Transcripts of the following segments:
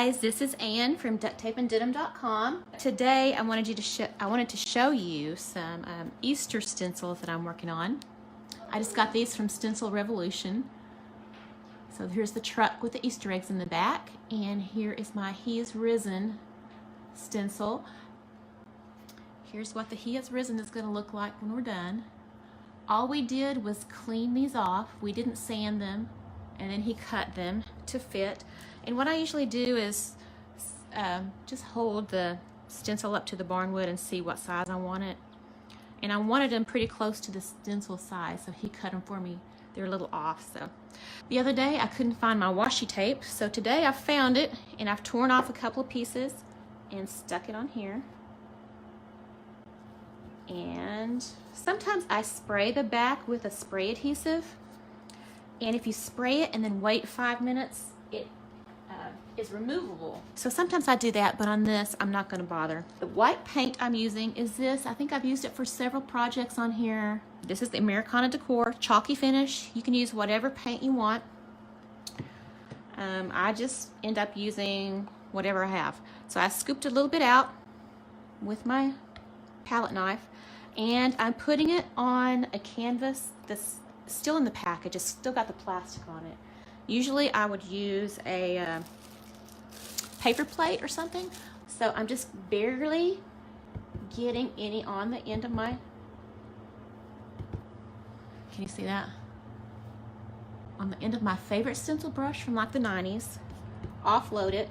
guys, this is Ann from ducttapeanddenim.com. Today I wanted to show you some Easter stencils that I'm working on. I just got these from Stencil Revolution. So here's the truck with the Easter eggs in the back, and here is my He Is Risen stencil. Here's what the He Is Risen is going to look like when we're done. All we did was clean these off. We didn't sand them, and then he cut them to fit. And what I usually do is just hold the stencil up to the barnwood and see what size I want it. And I wanted them pretty close to the stencil size, so he cut them for me. They're a little off. So the other day I couldn't find my washi tape, so today I found it, and I've torn off a couple of pieces and stuck it on here. And sometimes I spray the back with a spray adhesive, and if you spray it and then wait 5 minutes, it is removable. So sometimes I do that, but on this I'm not going to bother. The white paint I'm using is this. I think I've used it for several projects on here. This is the Americana Decor Chalky Finish. You can use whatever paint you want. I just end up using whatever I have. So I scooped a little bit out with my palette knife, and I'm putting it on a canvas that's still in the package. It's still got the plastic on it. Usually I would use a paper plate or something. So I'm just barely getting any on the end of my, can you see that? On the end of my favorite stencil brush from like the 90s. Offload it.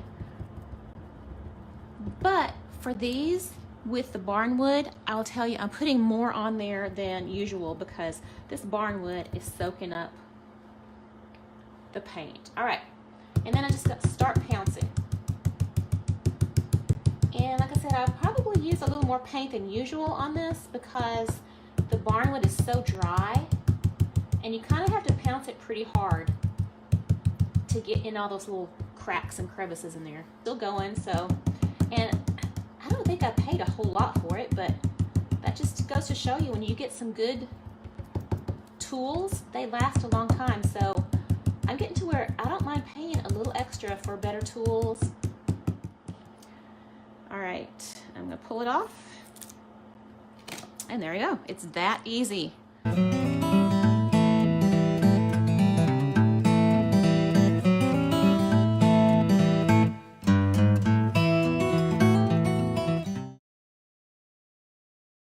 But for these, with the barnwood, I'll tell you, I'm putting more on there than usual because this barnwood is soaking up the paint. All right, and then I just got to start pouncing. And like I said, I'll probably use a little more paint than usual on this because the barnwood is so dry, and you kind of have to pounce it pretty hard to get in all those little cracks and crevices in there. Still going, so, and I don't think I paid a whole lot for it, but that just goes to show you when you get some good tools, they last a long time. So I'm getting to where I don't mind paying a little extra for better tools. All right, I'm gonna pull it off. And there you go, it's that easy.